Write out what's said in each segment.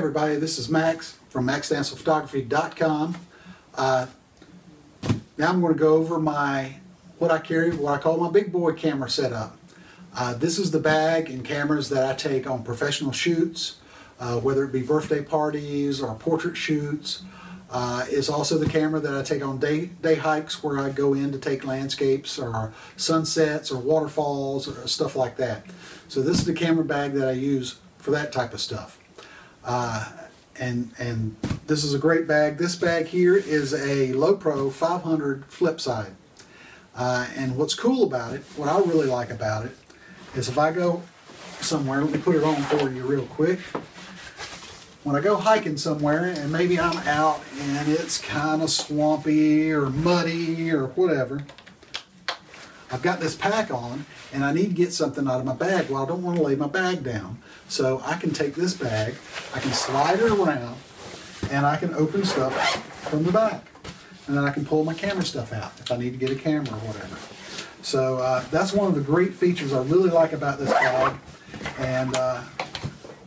everybody, this is Max from MaxDancilPhotography.com. Now I'm going to go over what I call my big boy camera setup. This is the bag and cameras that I take on professional shoots, whether it be birthday parties or portrait shoots. It's also the camera that I take on day hikes where I go in to take landscapes or sunsets or waterfalls or stuff like that. So this is the camera bag that I use for that type of stuff. And this is a great bag. This bag here is a Lowepro 500 flip side. And what's cool about it, what I really like about it, is if I go somewhere, let me put it on for you real quick. When I go hiking somewhere and maybe I'm out and it's kind of swampy or muddy or whatever, I've got this pack on and I need to get something out of my bag. Well, I don't want to lay my bag down. So I can take this bag, I can slide it around, and I can open stuff from the back. And then I can pull my camera stuff out if I need to get a camera or whatever. So that's one of the great features I really like about this bag. And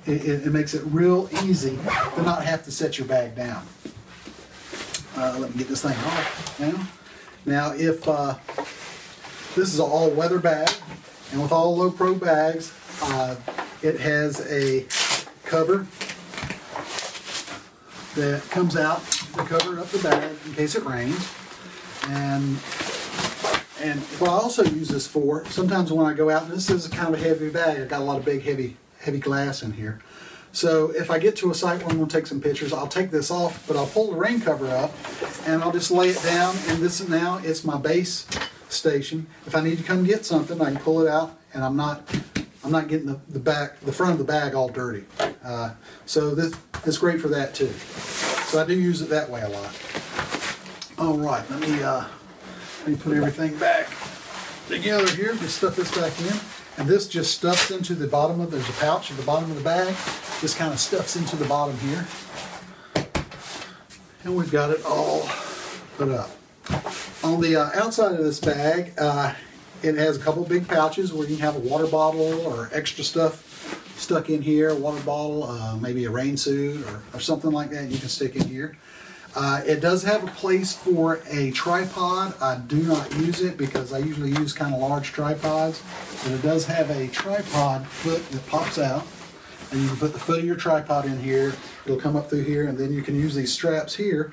it makes it real easy to not have to set your bag down. Let me get this thing off now. Now, if this is an all-weather bag, and with all Lowepro bags, it has a cover that comes out to cover up the bag in case it rains. And what I also use this for, sometimes when I go out, and this is kind of a heavy bag, I've got a lot of big heavy glass in here. So if I get to a site where I'm going to take some pictures, I'll take this off, but I'll pull the rain cover up and I'll just lay it down, and this now it's my base station. If I need to come get something, I can pull it out and I'm not getting the front of the bag all dirty. So this is great for that too. So I do use it that way a lot. All right, let me put everything back together here. Just stuff this back in. And this just stuffs into the bottom of, there's a pouch at the bottom of the bag. This kind of stuffs into the bottom here. And we've got it all put up. On the outside of this bag, it has a couple big pouches where you can have a water bottle or extra stuff stuck in here, a water bottle, maybe a rain suit or something like that you can stick in here. It does have a place for a tripod. I do not use it because I usually use kind of large tripods, but it does have a tripod foot that pops out, and you can put the foot of your tripod in here. It'll come up through here, and then you can use these straps here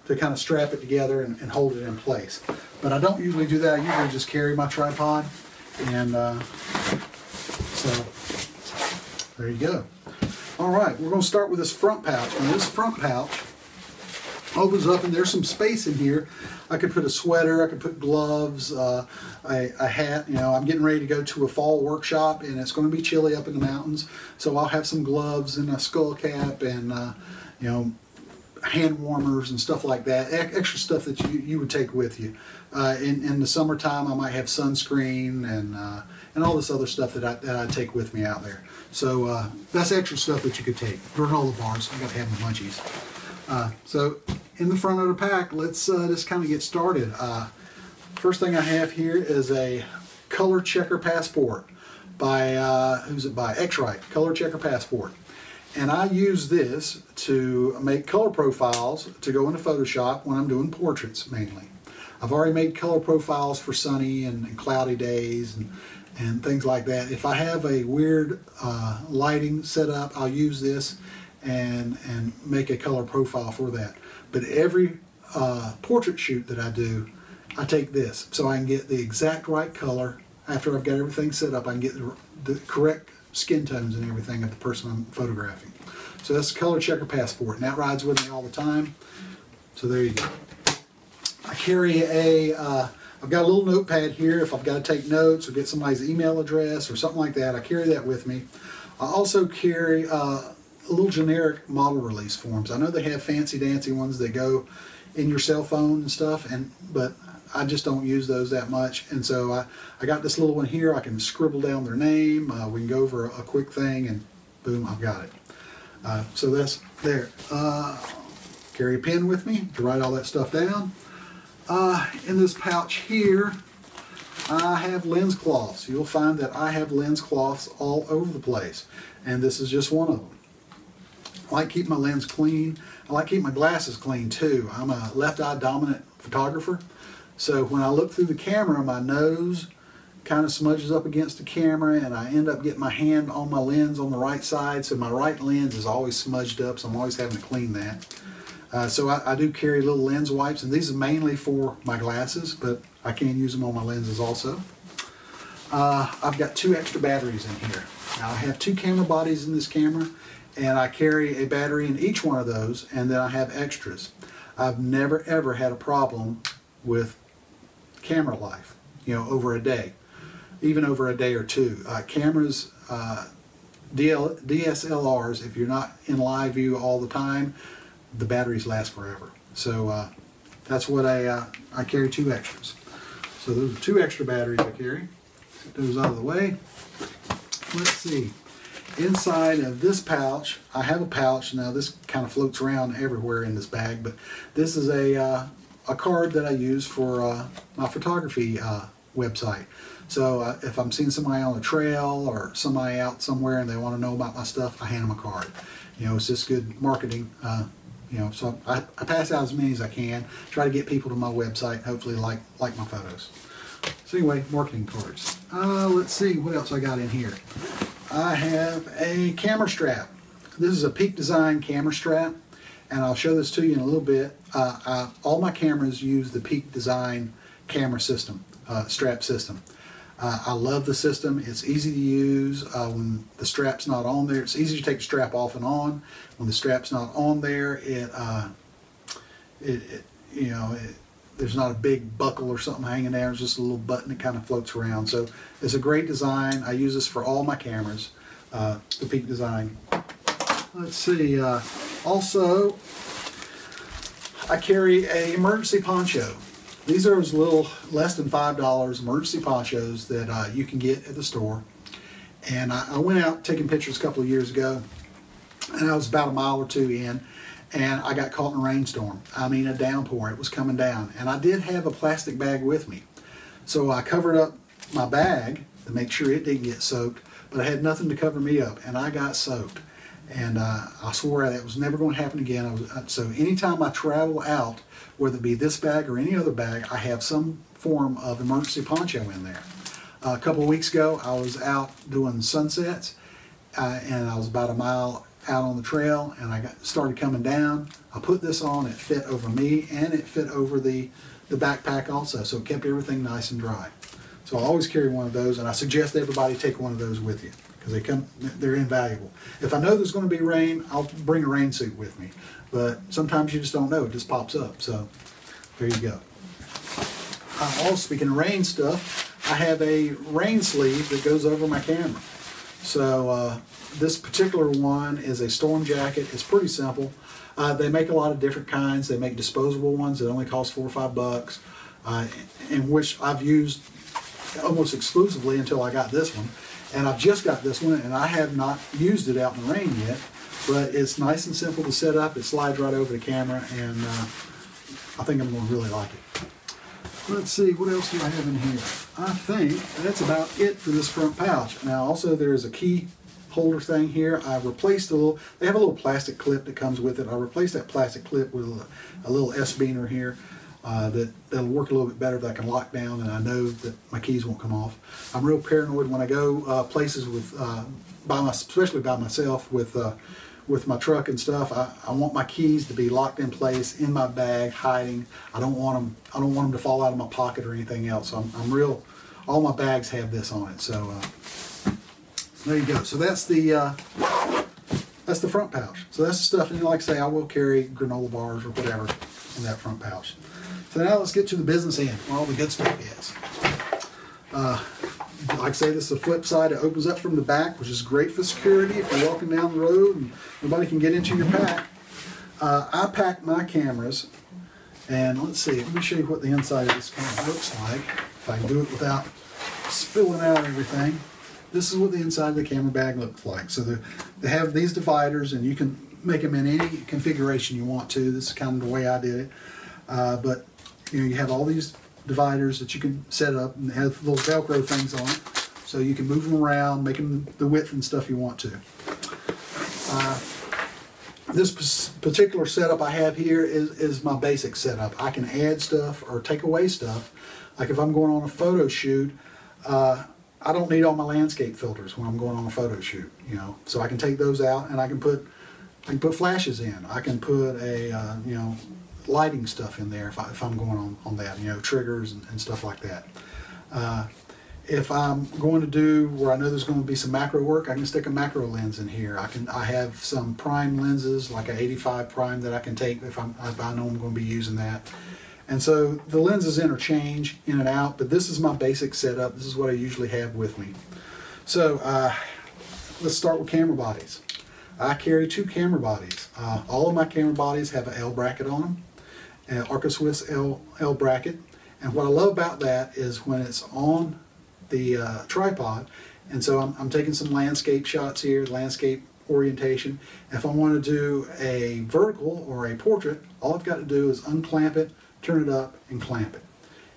to kind of strap it together and hold it in place. But I don't usually do that. I usually just carry my tripod, and so there you go. All right, we're going to start with this front pouch. Now this front pouch opens up and there's some space in here. I could put a sweater, I could put gloves, a hat. You know, I'm getting ready to go to a fall workshop and it's going to be chilly up in the mountains, so I'll have some gloves and a skull cap and you know, hand warmers and stuff like that, extra stuff that you would take with you. In the summertime I might have sunscreen and all this other stuff that I take with me out there. So that's extra stuff that you could take. Granola bars, I got to have the munchies. So in the front of the pack, let's just kind of get started. First thing I have here is a color checker passport by, who's it by? X-Rite, color checker passport. And I use this to make color profiles to go into Photoshop when I'm doing portraits mainly. I've already made color profiles for sunny and cloudy days and things like that. If I have a weird lighting set up, I'll use this and make a color profile for that. But every portrait shoot that I do, I take this so I can get the exact right color. After I've got everything set up, I can get the correct skin tones and everything of the person I'm photographing. So that's the color checker passport, and that rides with me all the time. So there you go. I carry I've got a little notepad here if I've got to take notes or get somebody's email address or something like that. I carry that with me. I also carry little generic model release forms. I know they have fancy dancy ones that go in your cell phone and stuff, but I just don't use those that much. And so I got this little one here. I can scribble down their name. We can go over a quick thing and boom, I've got it. So that's there. Carry a pen with me to write all that stuff down. In this pouch here, I have lens cloths. You'll find that I have lens cloths all over the place, and this is just one of them. I like keeping my lens clean. I like keeping my glasses clean too. I'm a left eye dominant photographer. So when I look through the camera, my nose kind of smudges up against the camera and I end up getting my hand on my lens on the right side. So my right lens is always smudged up, so I'm always having to clean that. So I do carry little lens wipes, and these are mainly for my glasses, but I can use them on my lenses also. I've got 2 extra batteries in here. Now I have 2 camera bodies in this camera, and I carry a battery in each one of those, and then I have extras. I've never ever had a problem with camera life, you know, over a day, even over a day or 2. Cameras, DSLRs, if you're not in live view all the time, the batteries last forever. So that's what I carry 2 extras. So those are 2 extra batteries I carry. Get those out of the way. Let's see. Inside of this pouch, I have a pouch. Now this kind of floats around everywhere in this bag, but this is a card that I use for my photography website. So if I'm seeing somebody on a trail or somebody out somewhere and they want to know about my stuff, I hand them a card. You know, it's just good marketing. You know, so I pass out as many as I can. Try to get people to my website. Hopefully, like my photos. So anyway, marketing cards. Let's see what else I got in here. I have a camera strap. This is a Peak Design camera strap, and I'll show this to you in a little bit. All my cameras use the Peak Design camera system, strap system. I love the system. It's easy to use. When the strap's not on there, it's easy to take the strap off and on. When the strap's not on there, there's not a big buckle or something hanging there. It's just a little button that kind of floats around. So it's a great design. I use this for all my cameras, the Peak Design. Let's see. Also, I carry an emergency poncho. These are those little less than $5 emergency ponchos that you can get at the store. And I went out taking pictures a couple of years ago, and I was about a mile or 2 in, and I got caught in a rainstorm. I mean, a downpour. It was coming down. And I did have a plastic bag with me. So I covered up my bag to make sure it didn't get soaked, but I had nothing to cover me up, and I got soaked. And I swore that was never going to happen again. So anytime I travel out, whether it be this bag or any other bag, I have some form of emergency poncho in there. A couple of weeks ago, I was out doing sunsets, and I was about a mile out on the trail, and I started coming down. I put this on, it fit over me, and it fit over the backpack also, so it kept everything nice and dry. So I always carry one of those, and I suggest everybody take one of those with you, because they're invaluable. If I know there's going to be rain, I'll bring a rain suit with me. But sometimes you just don't know, it just pops up. So there you go. Also, speaking of rain stuff, I have a rain sleeve that goes over my camera. So this particular one is a storm jacket. It's pretty simple. They make a lot of different kinds. They make disposable ones that only cost $4 or $5, in which I've used almost exclusively until I got this one. And I've just got this one, and I have not used it out in the rain yet, but it's nice and simple to set up. It slides right over the camera, and I think I'm going to really like it. Let's see, what else do I have in here? I think that's about it for this front pouch. Now, also there's a key holder thing here. I replaced they have a little plastic clip that comes with it. I replaced that plastic clip with a little S-beaner here. That'll work a little bit better, that I can lock down, and I know that my keys won't come off. I'm real paranoid when I go places with, especially by myself with my truck and stuff. I want my keys to be locked in place in my bag, hiding. I don't want them to fall out of my pocket or anything else. So all my bags have this on it. So there you go. So that's the front pouch. So that's the stuff, and like I say, I will carry granola bars or whatever in that front pouch. So now let's get to the business end, where all the good stuff is. Like I say, this is the flip side. It opens up from the back, which is great for security if you're walking down the road and nobody can get into your pack. I pack my cameras, and let's see, let me show you what the inside of this camera looks like, if I can do it without spilling out everything. This is what the inside of the camera bag looks like. So they have these dividers, and you can make them in any configuration you want to. This is kind of the way I did it. But you have all these dividers that you can set up, and they have little Velcro things on it, so you can move them around, make them the width and stuff you want to. This particular setup I have here is my basic setup. I can add stuff or take away stuff. Like if I'm going on a photo shoot, I don't need all my landscape filters when I'm going on a photo shoot, you know. So I can take those out, and I can put flashes in. I can put a you know, lighting stuff in there if I'm going on that, you know, triggers and stuff like that. If I'm going to do where I know there's going to be some macro work, I can stick a macro lens in here. I have some prime lenses, like an 85 prime, that I can take if I know I'm going to be using that. And so the lenses interchange in and out, but this is my basic setup. This is what I usually have with me. So let's start with camera bodies. I carry 2 camera bodies. All of my camera bodies have an L bracket on them, an Arca Swiss L bracket. And what I love about that is when it's on the tripod, and so I'm taking some landscape shots here, landscape orientation. If I want to do a vertical or a portrait, all I've got to do is unclamp it, turn it up, and clamp it.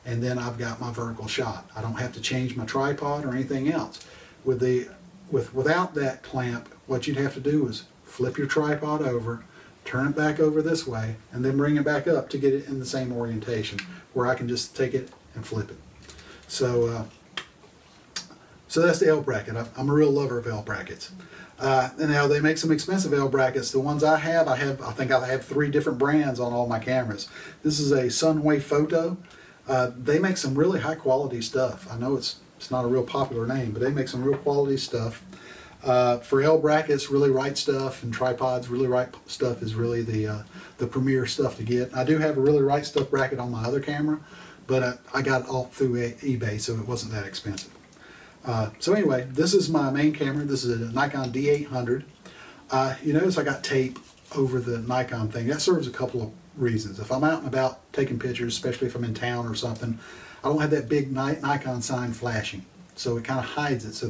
And then I've got my vertical shot. I don't have to change my tripod or anything else. Without that clamp, what you'd have to do is flip your tripod over, turn it back over this way, and then bring it back up to get it in the same orientation, where I can just take it and flip it. So that's the L bracket. I'm a real lover of L brackets. And now they make some expensive L brackets. The ones I think I have 3 different brands on all my cameras. This is a Sunway Photo. They make some really high quality stuff. I know it's not a real popular name, but they make some real quality stuff. For L brackets, Really Right Stuff, and tripods, Really Right Stuff is really the premier stuff to get. I do have a Really Right Stuff bracket on my other camera, but I got it all through eBay, so it wasn't that expensive. So anyway, this is my main camera. This is a Nikon D800. You notice I got tape over the Nikon thing. That serves a couple of reasons. If I'm out and about taking pictures, especially if I'm in town or something, I don't have that big Nikon sign flashing, so it kind of hides it. So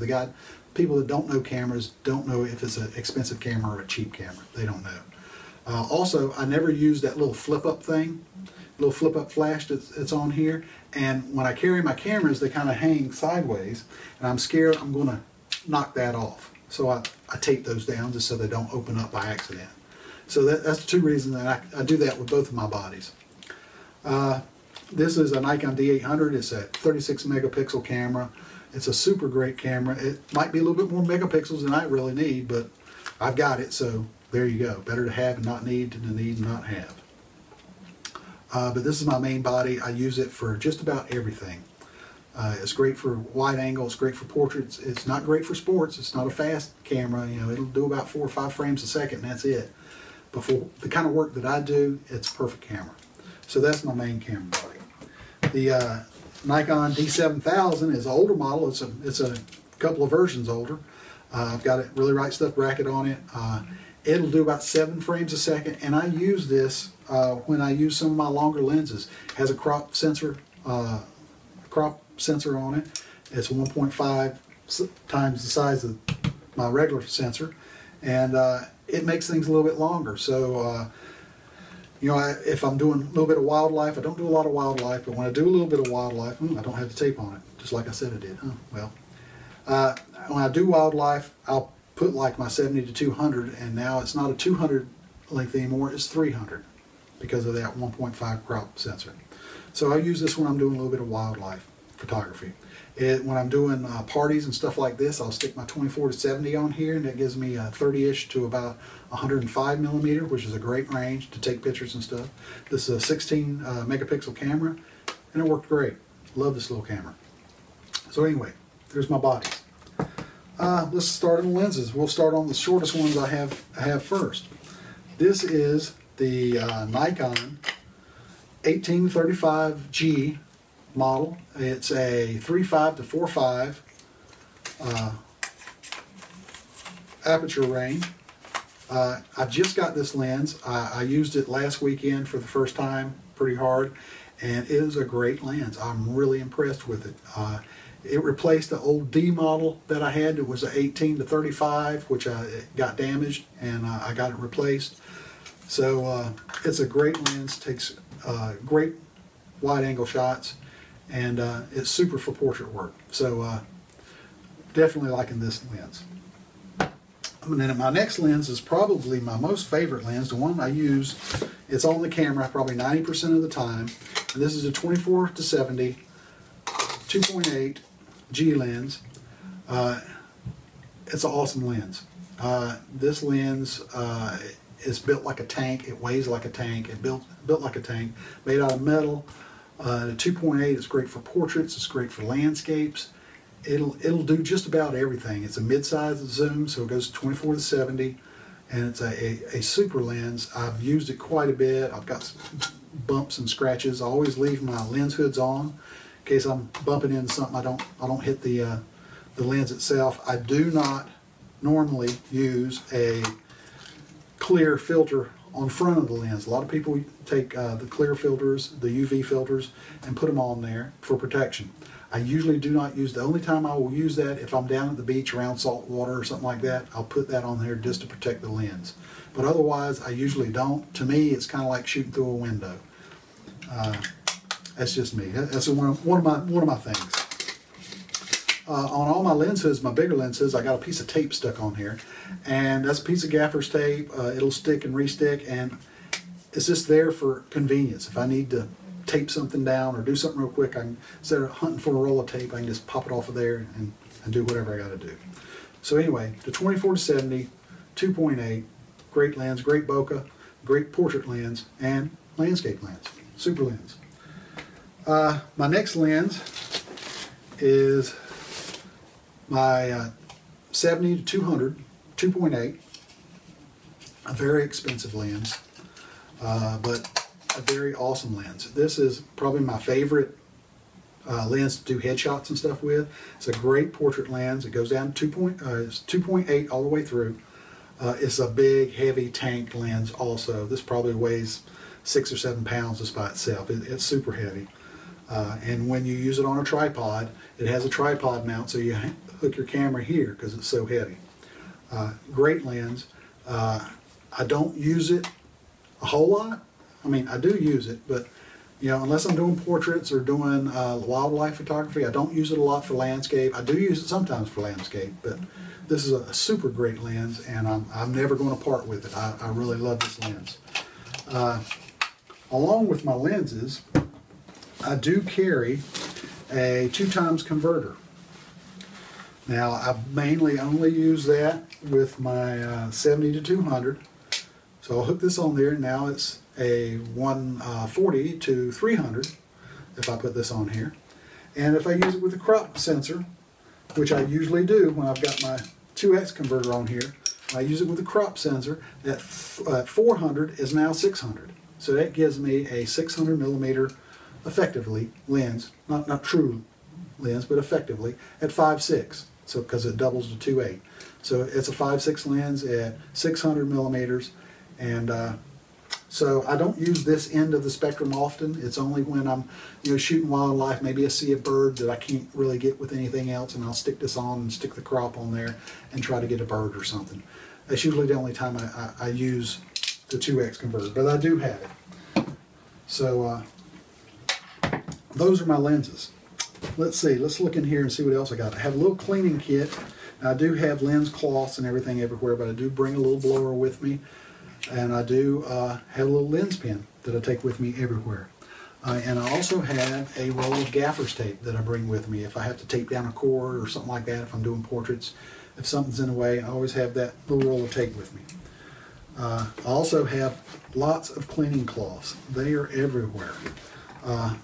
people that don't know cameras don't know if it's an expensive camera or a cheap camera. They don't know. Also, I never use that little flip-up thing, little flip-up flash that's on here. And when I carry my cameras, they kind of hang sideways, and I'm scared I'm going to knock that off. So I tape those down just so they don't open up by accident. So that's the 2 reasons that I do that with both of my bodies. This is a Nikon D800. It's a 36 megapixel camera. It's a super great camera. It might be a little bit more megapixels than I really need, but I've got it, so there you go. Better to have and not need than to need and not have. But this is my main body. I use it for just about everything. It's great for wide angle. It's great for portraits. It's not great for sports. It's not a fast camera. You know, it'll do about 4 or 5 frames a second, and that's it. But for the kind of work that I do, it's a perfect camera. So that's my main camera body. The Nikon D7000 is an older model. It's a couple of versions older. I've got a Really Right Stuff bracket on it. It'll do about 7 frames a second, and I use this when I use some of my longer lenses. It has a crop sensor on it. It's 1.5 times the size of my regular sensor, and it makes things a little bit longer. So you know, if I'm doing a little bit of wildlife, I don't do a lot of wildlife, but when I do a little bit of wildlife, I don't have the tape on it, just like I said I did. Well, when I do wildlife, I'll put like my 70 to 200, and now it's not a 200 length anymore, it's 300 because of that 1.5 crop sensor. So I use this when I'm doing a little bit of wildlife photography. When I'm doing parties and stuff like this, I'll stick my 24 to 70 on here, and that gives me a 30-ish to about 105 millimeter, which is a great range to take pictures and stuff. This is a 16 megapixel camera, and it worked great. Love this little camera. So anyway, there's my bodies. Let's start on the lenses. We'll start on the shortest ones I have first. This is the Nikon 1835G model. It's a 3.5 to 4.5 aperture range. I just got this lens. I used it last weekend for the first time pretty hard, and it is a great lens. I'm really impressed with it. It replaced the old D model that I had. It was an 18 to 35, which got damaged, and I got it replaced. So it's a great lens, takes great wide angle shots, and it's super for portrait work. So definitely liking this lens. And then my next lens is probably my most favorite lens, the one I use. It's on the camera probably 90% of the time. And this is a 24-70 2.8 G lens. It's an awesome lens. This lens is built like a tank. It weighs like a tank. It built like a tank, made out of metal. The 2.8 is great for portraits. It's great for landscapes. It'll do just about everything. It's a mid-size zoom, so it goes 24-70, and it's a super lens. I've used it quite a bit. I've got bumps and scratches. I always leave my lens hoods on in case I'm bumping into something. I don't hit the lens itself. I do not normally use a clear filter on front of the lens. A lot of people take the clear filters, the UV filters, and put them on there for protection. I usually do not use, the only time I will use that if I'm down at the beach around salt water or something like that, I'll put that on there just to protect the lens. But otherwise, I usually don't. To me, it's kind of like shooting through a window. That's just me. That's one of my things. On all my lenses, my bigger lenses, I got a piece of tape stuck on here, and that's a piece of gaffer's tape. It'll stick and re-stick, and it's just there for convenience. If I need to tape something down or do something real quick, I can, instead of hunting for a roll of tape, I can just pop it off of there and do whatever I got to do. So anyway, the 24-70 2.8, great lens, great bokeh, great portrait lens, and landscape lens, super lens. My next lens is my 70-200 2.8, a very expensive lens, but a very awesome lens. This is probably my favorite lens to do headshots and stuff with. It's a great portrait lens. It goes down to 2.8 all the way through. It's a big, heavy tank lens also. This probably weighs 6 or 7 pounds just by itself. It's super heavy. And when you use it on a tripod, it has a tripod mount, so you hook your camera here because it's so heavy. Great lens. I don't use it a whole lot. I mean, I do use it, but you know, unless I'm doing portraits or doing wildlife photography, I don't use it a lot for landscape. I do use it sometimes for landscape, but this is a super great lens, and I'm never going to part with it. I really love this lens. Along with my lenses, I do carry a 2x converter. Now, I mainly only use that with my 70-200. So I'll hook this on there. Now it's a 140-300 if I put this on here. And if I use it with a crop sensor, which I usually do when I've got my 2x converter on here, I use it with a crop sensor, that 400 is now 600. So that gives me a 600mm effectively lens, not true lens, but effectively at 5.6. So because it doubles to 2.8. So it's a 5.6 lens at 600mm, and so I don't use this end of the spectrum often. It's only when I'm shooting wildlife, maybe I see a bird that I can't really get with anything else, and I'll stick this on and stick the crop on there and try to get a bird or something. That's usually the only time I use the 2x converter, but I do have it. So those are my lenses. Let's see, let's look in here and see what else I got. I have a little cleaning kit. Now, I do have lens cloths and everything everywhere, but I do bring a little blower with me. And I do have a little lens pen that I take with me everywhere. And I also have a roll of gaffer's tape that I bring with me if I have to tape down a cord or something like that, if I'm doing portraits. If something's in the way, I always have that little roll of tape with me. I also have lots of cleaning cloths. They are everywhere. I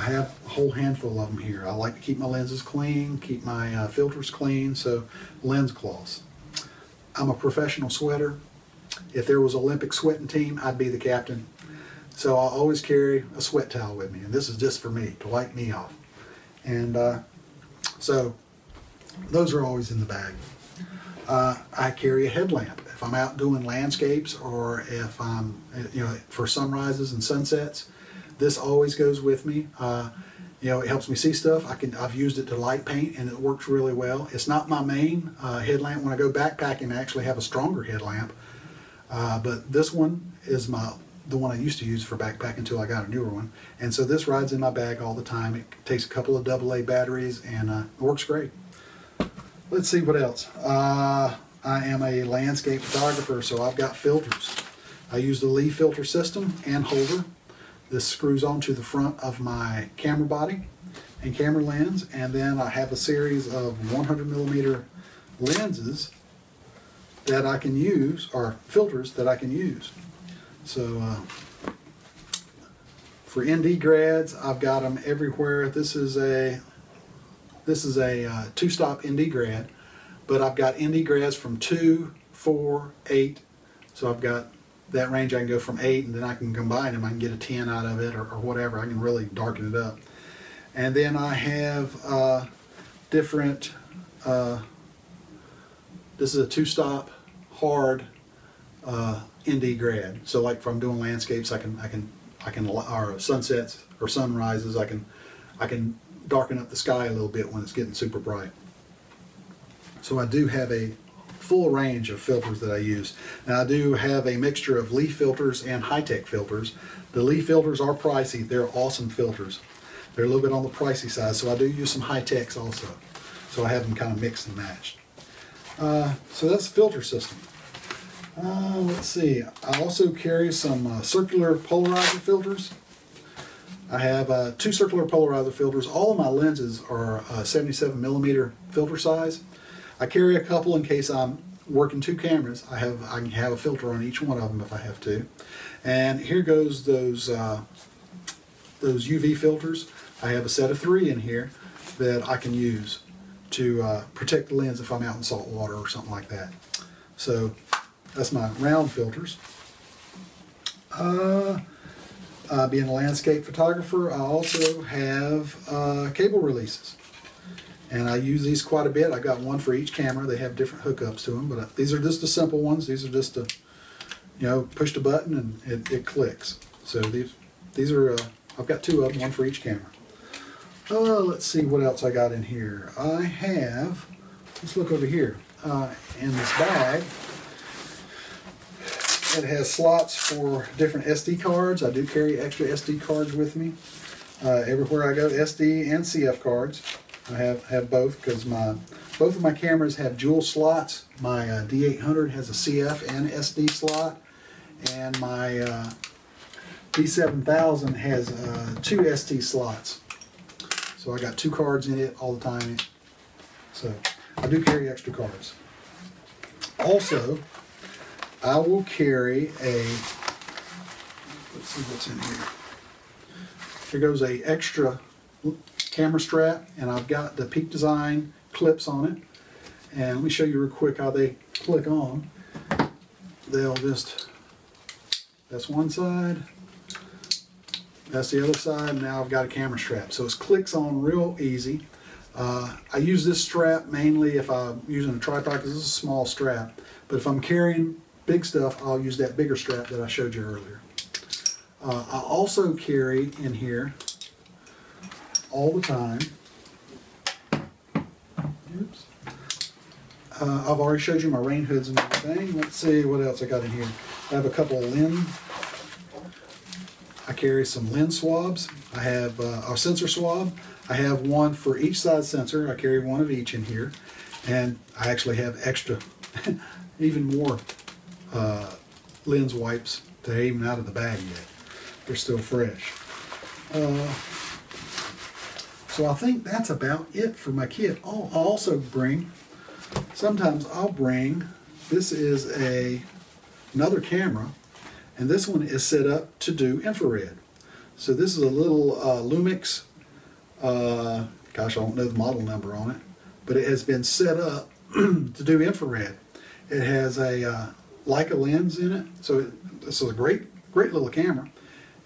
have a whole handful of them here. I like to keep my lenses clean, keep my filters clean, so lens cloths. I'm a professional sweater. If there was an Olympic sweating team, I'd be the captain. So I always carry a sweat towel with me, and this is just for me, to wipe me off. And so those are always in the bag. I carry a headlamp. If I'm out doing landscapes or if I'm, for sunrises and sunsets, this always goes with me. It helps me see stuff. I've used it to light paint, and it works really well. It's not my main headlamp. When I go backpacking, I actually have a stronger headlamp. But this one is the one I used to use for backpacking until I got a newer one. And so this rides in my bag all the time. It takes a couple of AA batteries, and it works great. Let's see what else. I am a landscape photographer, so I've got filters. I use the Lee filter system and holder. This screws onto the front of my camera body and camera lens, and then I have a series of 100mm lenses that I can use, or filters that I can use. So for ND grads, I've got them everywhere. This is a two-stop ND grad, but I've got ND grads from 2, 4, 8. So I've got that range. I can go from 8, and then I can combine them. I can get a 10 out of it, or whatever. I can really darken it up. And then I have different. This is a two-stop hard ND grad. So like if I'm doing landscapes, I can or sunsets or sunrises, I can darken up the sky a little bit when it's getting super bright. So I do have a full range of filters that I use. And I do have a mixture of Lee filters and Hi-Tech filters. The Lee filters are pricey. They're awesome filters. They're a little bit on the pricey side, so I do use some Hi-Techs also. So I have them kind of mixed and matched. So that's the filter system. Let's see. I also carry some circular polarizer filters. I have 2 circular polarizer filters. All of my lenses are 77mm filter size. I carry a couple in case I'm working 2 cameras. I can have a filter on each one of them if I have to. And here goes those UV filters. I have a set of 3 in here that I can use to protect the lens if I'm out in salt water or something like that. So that's my round filters. Being a landscape photographer, I also have cable releases. And I use these quite a bit. I got one for each camera. They have different hookups to them, but these are just the simple ones. These are just a, push the button and it clicks. So these are, I've got 2 of them, one for each camera. Let's see what else I got in here. I have, let's look over here. In this bag, it has slots for different SD cards. I do carry extra SD cards with me. Everywhere I go, SD and CF cards. I have both because both of my cameras have dual slots. My D800 has a CF and SD slot, and my D7000 has 2 SD slots. So I got 2 cards in it all the time. So I do carry extra cards. Also, I will carry let's see what's in here. Here goes a extra camera strap, and I've got the Peak Design clips on it. And let me show you real quick how they click on. They'll just, that's one side, that's the other side. Now I've got a camera strap. So it clicks on real easy. I use this strap mainly if I'm using a tripod because this is a small strap. But if I'm carrying big stuff, I'll use that bigger strap that I showed you earlier. I also carry in here all the time. Oops. I've already showed you my rain hoods and everything. Let's see what else I got in here. I have a couple of lens. I carry some lens swabs. I have a sensor swab. I have one for each side sensor. I carry one of each in here. And I actually have extra, even more lens wipes that are even out of the bag yet. They're still fresh. So I think that's about it for my kit. I'll also bring, sometimes I'll bring, this is another camera, and this one is set up to do infrared. So this is a little Lumix, gosh, I don't know the model number on it, but it has been set up to do infrared. It has a Leica lens in it, so this is a great little camera.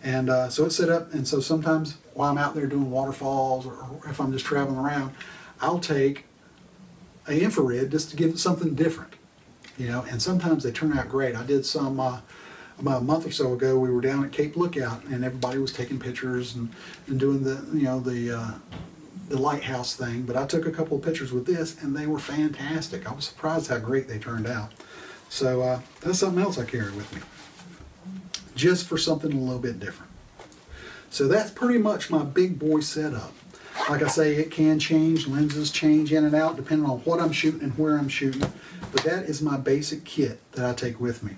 And so it's set up, and so sometimes while I'm out there doing waterfalls, or if I'm just traveling around, I'll take an infrared just to give it something different, and sometimes they turn out great. I did some, about a month or so ago, we were down at Cape Lookout, and everybody was taking pictures and doing the lighthouse thing, but I took a couple of pictures with this, and they were fantastic. I was surprised how great they turned out. So that's something else I carry with me, just for something a little bit different. So that's pretty much my big boy setup. Like I say, it can change, lenses change in and out depending on what I'm shooting and where I'm shooting, but that is my basic kit that I take with me.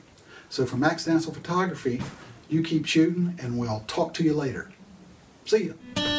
So for Max Dancel Photography, you keep shooting and we'll talk to you later. See ya.